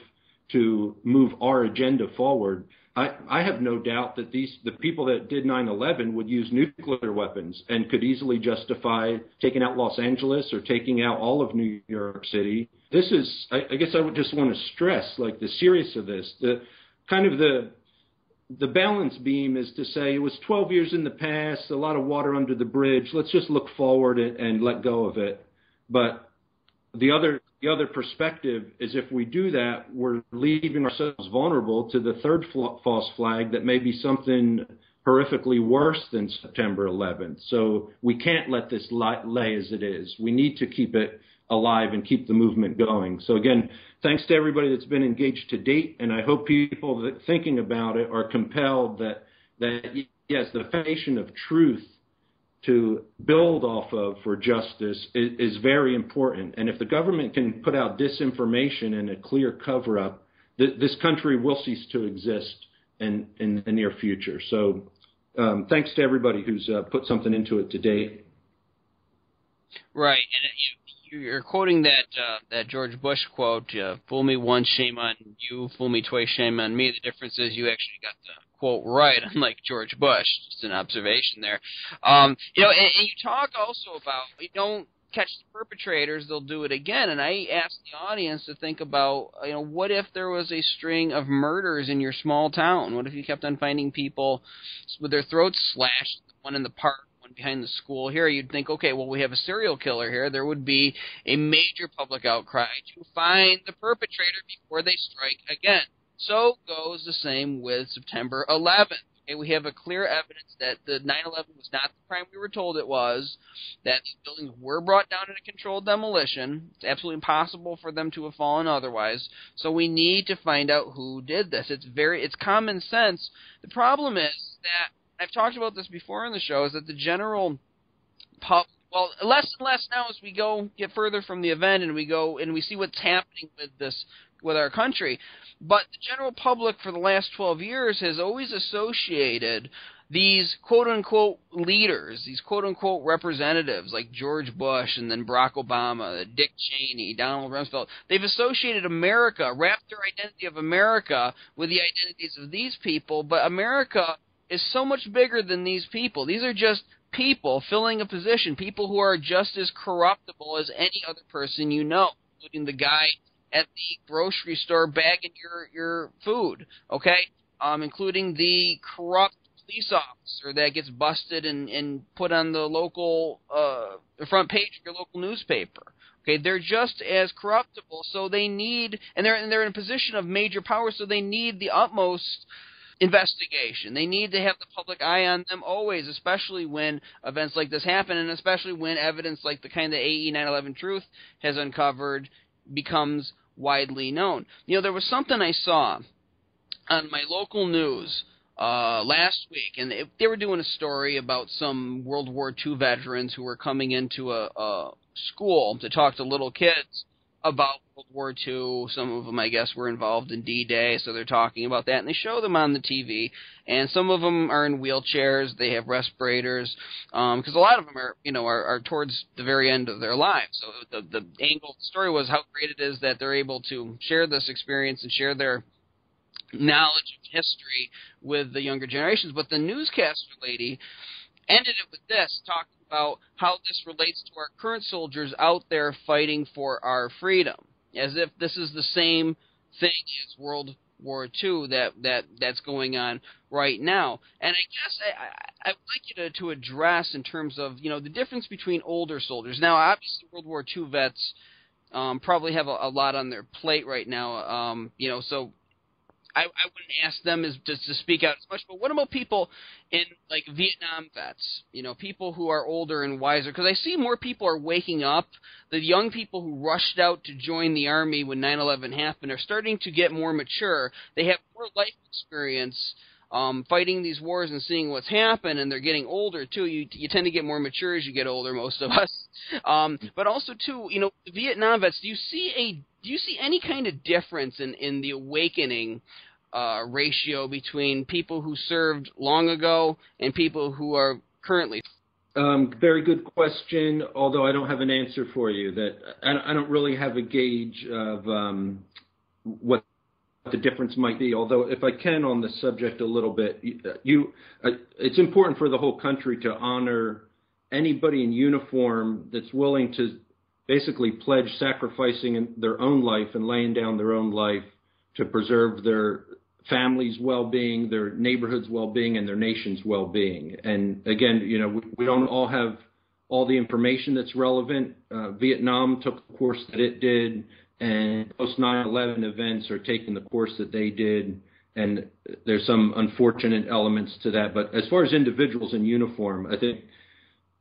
to move our agenda forward. I have no doubt that the people that did 9/11 would use nuclear weapons and could easily justify taking out Los Angeles or taking out all of New York City. This is, I guess I would just want to stress, like, the seriousness of this. The kind of the balance beam is to say it was 12 years in the past, a lot of water under the bridge. Let's just look forward and let go of it. But the other perspective is, if we do that, we're leaving ourselves vulnerable to the third false flag that may be something horrifically worse than September 11th. So we can't let this lay as it is. We need to keep it alive and keep the movement going. So again, thanks to everybody that's been engaged to date, and I hope people that thinking about it are compelled that yes, the foundation of truth to build off of for justice is very important. And if the government can put out disinformation and a clear cover-up, this country will cease to exist in the near future. So thanks to everybody who's put something into it to date. Right, and you're quoting that George Bush quote, "Fool me once, shame on you. Fool me twice, shame on me." The difference is you actually got the quote right, unlike George Bush. Just an observation there. And you talk also about, you don't catch the perpetrators, they'll do it again. And I asked the audience to think about, what if there was a string of murders in your small town? What if you kept on finding people with their throats slashed, one in the park, one behind the school? Here you'd think, okay, well, we have a serial killer here. There would be a major public outcry to find the perpetrator before they strike again. So goes the same with September 11th. Okay, we have a clear evidence that the 9/11 was not the crime we were told it was, that these buildings were brought down in a controlled demolition. It's absolutely impossible for them to have fallen otherwise. So we need to find out who did this. It's common sense. The problem is that, I've talked about this before in the show, is that the general public, well, less and less now as we get further from the event and we see what's happening with our country. But the general public for the last 12 years has always associated these quote-unquote leaders, these quote-unquote representatives like George Bush and then Barack Obama, Dick Cheney, Donald Rumsfeld. They've associated America, wrapped their identity of America with the identities of these people, but America is so much bigger than these people. These are just people filling a position, people who are just as corruptible as any other person you know, including the guy at the grocery store bagging your food, okay? Including the corrupt police officer that gets busted and put on the local the front page of your local newspaper. Okay, they're just as corruptible, so they need, and they're in a position of major power, so they need the utmost investigation. They need to have the public eye on them always, especially when events like this happen, and especially when evidence like the kind that AE 9/11 Truth has uncovered becomes widely known. There was something I saw on my local news last week, and they were doing a story about some World War II veterans who were coming into a school to talk to little kids about World War II. Some of them, I guess, were involved in D-Day, so they're talking about that, and they show them on the TV, and some of them are in wheelchairs, they have respirators, because a lot of them are towards the very end of their lives. So the angle of the story was how great it is that they're able to share this experience and share their knowledge of history with the younger generations. But the newscaster lady ended it with this, talking about how this relates to our current soldiers out there fighting for our freedom, as if this is the same thing as World War II that's going on right now. And I guess I would like you to address in terms of, the difference between older soldiers. Now, obviously, World War II vets probably have a lot on their plate right now, so I wouldn't ask them to speak out as much, but what about people in, like, Vietnam vets, people who are older and wiser? Because I see more people are waking up. The young people who rushed out to join the Army when 9/11 happened are starting to get more mature. They have more life experience fighting these wars and seeing what's happened, and they're getting older, too. You tend to get more mature as you get older, most of us. But also, too, the Vietnam vets, do you see any kind of difference in the awakening ratio between people who served long ago and people who are currently? Very good question, although I don't have an answer for you. That I don't really have a gauge of what the difference might be. Although, if I can on the subject a little bit, it's important for the whole country to honor anybody in uniform that's willing to basically pledge sacrificing their own life and laying down their own life to preserve their family's well-being, their neighborhood's well-being, and their nation's well-being. And again, we don't all have all the information that's relevant. Vietnam took the course that it did, and post 9/11 events are taking the course that they did. And there's some unfortunate elements to that. But as far as individuals in uniform, I think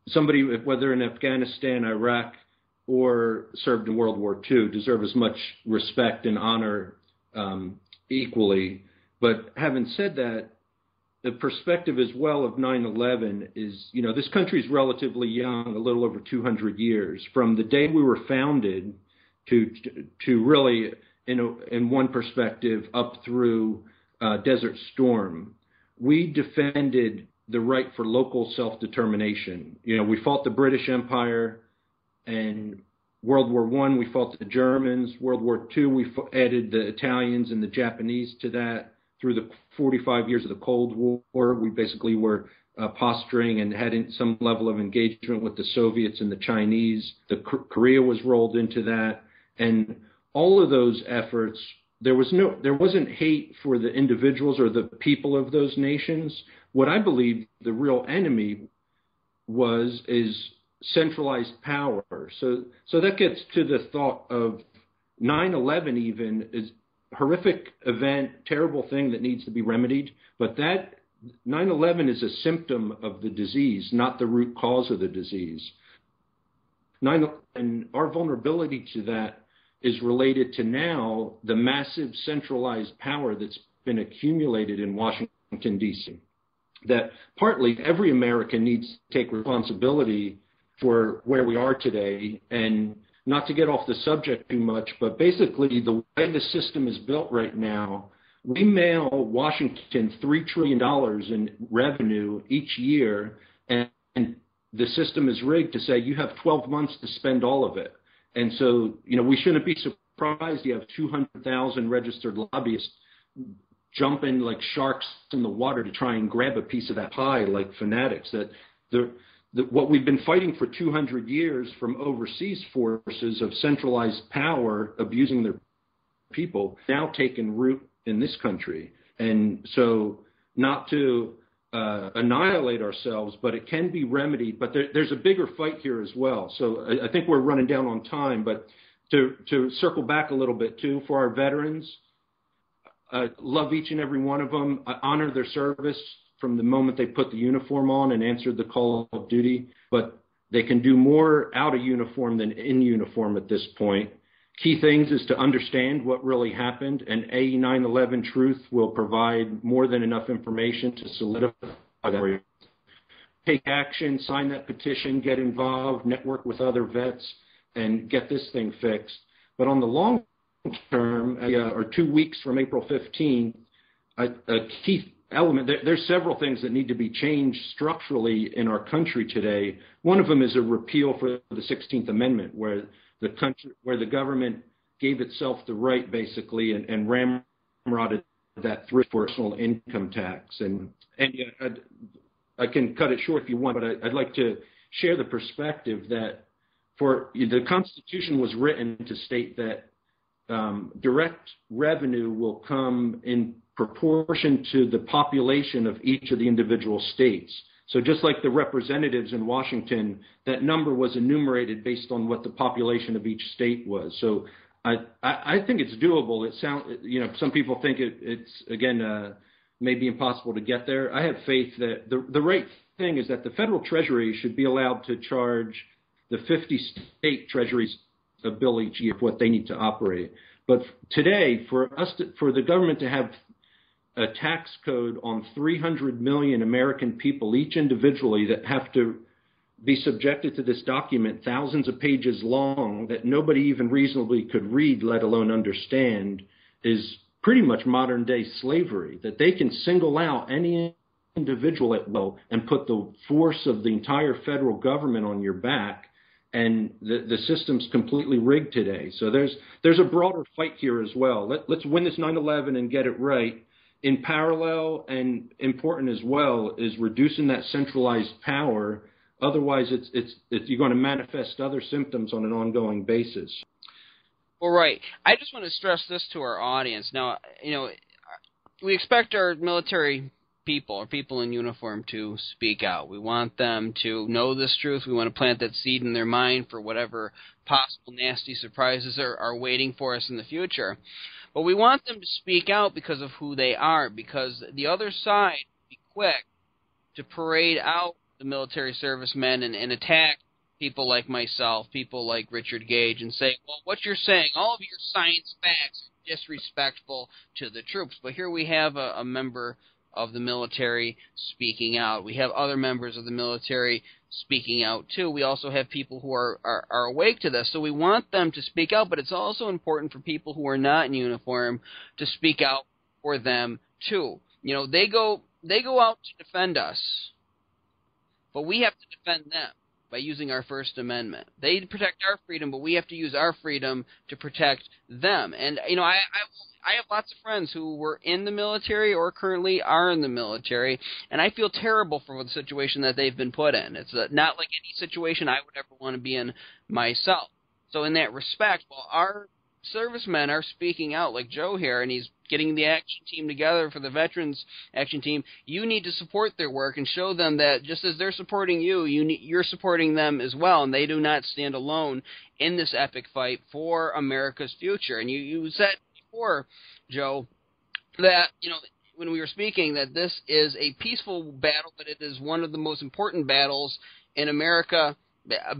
somebody, whether in Afghanistan, Iraq, or served in World War II, deserve as much respect and honor equally. But having said that, the perspective as well of 9/11 is, this country is relatively young, a little over 200 years. From the day we were founded to really, in one perspective, up through Desert Storm, we defended the right for local self-determination. We fought the British Empire, and World War I, we fought the Germans. World War II, we added the Italians and the Japanese to that. Through the 45 years of the Cold War, we basically were posturing and had some level of engagement with the Soviets and the Chinese. Korea was rolled into that. And all of those efforts, there wasn't hate for the individuals or the people of those nations. What I believe the real enemy is centralized power. So that gets to the thought of 9/11 even is horrific event, terrible thing that needs to be remedied. But that 9/11 is a symptom of the disease, not the root cause of the disease. And our vulnerability to that is related to now the massive centralized power that's been accumulated in Washington, D.C. That partly every American needs to take responsibility for where we are today. And not to get off the subject too much, but basically the way the system is built right now, we mail Washington $3 trillion in revenue each year, and the system is rigged to say you have 12 months to spend all of it. And so, we shouldn't be surprised you have 200,000 registered lobbyists jumping like sharks in the water to try and grab a piece of that pie like fanatics. What we've been fighting for 200 years from overseas forces of centralized power abusing their people now taking root in this country. And so not to annihilate ourselves, but it can be remedied. But there's a bigger fight here as well. So I think we're running down on time. But to circle back a little bit, too, for our veterans, I love each and every one of them. I honor their service from the moment they put the uniform on and answered the call of duty, but they can do more out of uniform than in uniform at this point. Key things is to understand what really happened, and A 9/11 Truth will provide more than enough information to solidify that. Take action, sign that petition, get involved, network with other vets, and get this thing fixed. But on the long term, or 2 weeks from April 15th, a key element, there's several things that need to be changed structurally in our country today. One of them is a repeal for the 16th Amendment, where the government gave itself the right, basically, and ramrodded that through personal income tax. And I can cut it short if you want, but I'd like to share the perspective that the Constitution was written to state that direct revenue will come in proportion to the population of each of the individual states. So just like the representatives in Washington, that number was enumerated based on what the population of each state was. So I think it's doable. It sounds, some people think it's again maybe impossible to get there. I have faith that the right thing is that the federal treasury should be allowed to charge the 50 state treasuries a bill each year for what they need to operate. But today, for the government to have a tax code on 300 million American people, each individually, that have to be subjected to this document, thousands of pages long, that nobody even reasonably could read, let alone understand, is pretty much modern day slavery. That they can single out any individual at will and put the force of the entire federal government on your back and the system's completely rigged today. So there's a broader fight here as well. Let's win this 9/11 and get it right. In parallel and important as well is reducing that centralized power. Otherwise, you're going to manifest other symptoms on an ongoing basis. Well, right. I just want to stress this to our audience. Now, we expect our military people or people in uniform to speak out. We want them to know this truth. We want to plant that seed in their mind for whatever possible nasty surprises are waiting for us in the future. But we want them to speak out because of who they are, because the other side will be quick to parade out the military servicemen and attack people like myself, people like Richard Gage, and say, well, what you're saying, all of your science facts are disrespectful to the troops. But here we have a member of the military speaking out. We have other members of the military speaking out too. We also have people who are awake to this. So we want them to speak out, but it's also important for people who are not in uniform to speak out for them too. They go out to defend us, but we have to defend them by using our First Amendment. They protect our freedom, but we have to use our freedom to protect them. And I have lots of friends who were in the military or currently are in the military, and I feel terrible for the situation that they've been put in. It's not like any situation I would ever want to be in myself. So in that respect, while our servicemen are speaking out, like Joe here, and he's getting the action team together for the Veterans Action Team, you need to support their work and show them that just as they're supporting you, you're supporting them as well, and they do not stand alone in this epic fight for America's future. And you said before, Joe, that, when we were speaking, that this is a peaceful battle, but it is one of the most important battles in America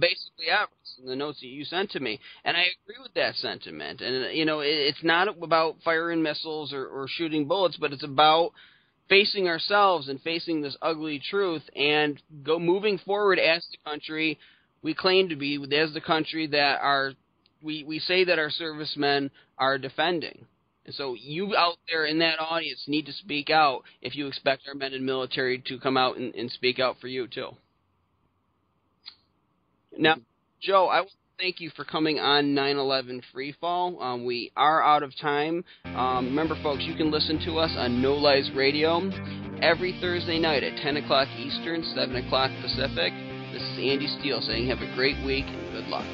basically ever, in the notes that you sent to me. And I agree with that sentiment. And, it's not about firing missiles or shooting bullets, but it's about facing ourselves and facing this ugly truth and moving forward as the country we claim to be, as the country that we say that our servicemen are defending. And so you out there in that audience need to speak out if you expect our men in military to come out and speak out for you too. Now, Joe, I want to thank you for coming on 9/11 Freefall. We are out of time. Remember, folks, you can listen to us on No Lies Radio every Thursday night at 10 o'clock Eastern, 7 o'clock Pacific. This is Andy Steele saying have a great week and good luck.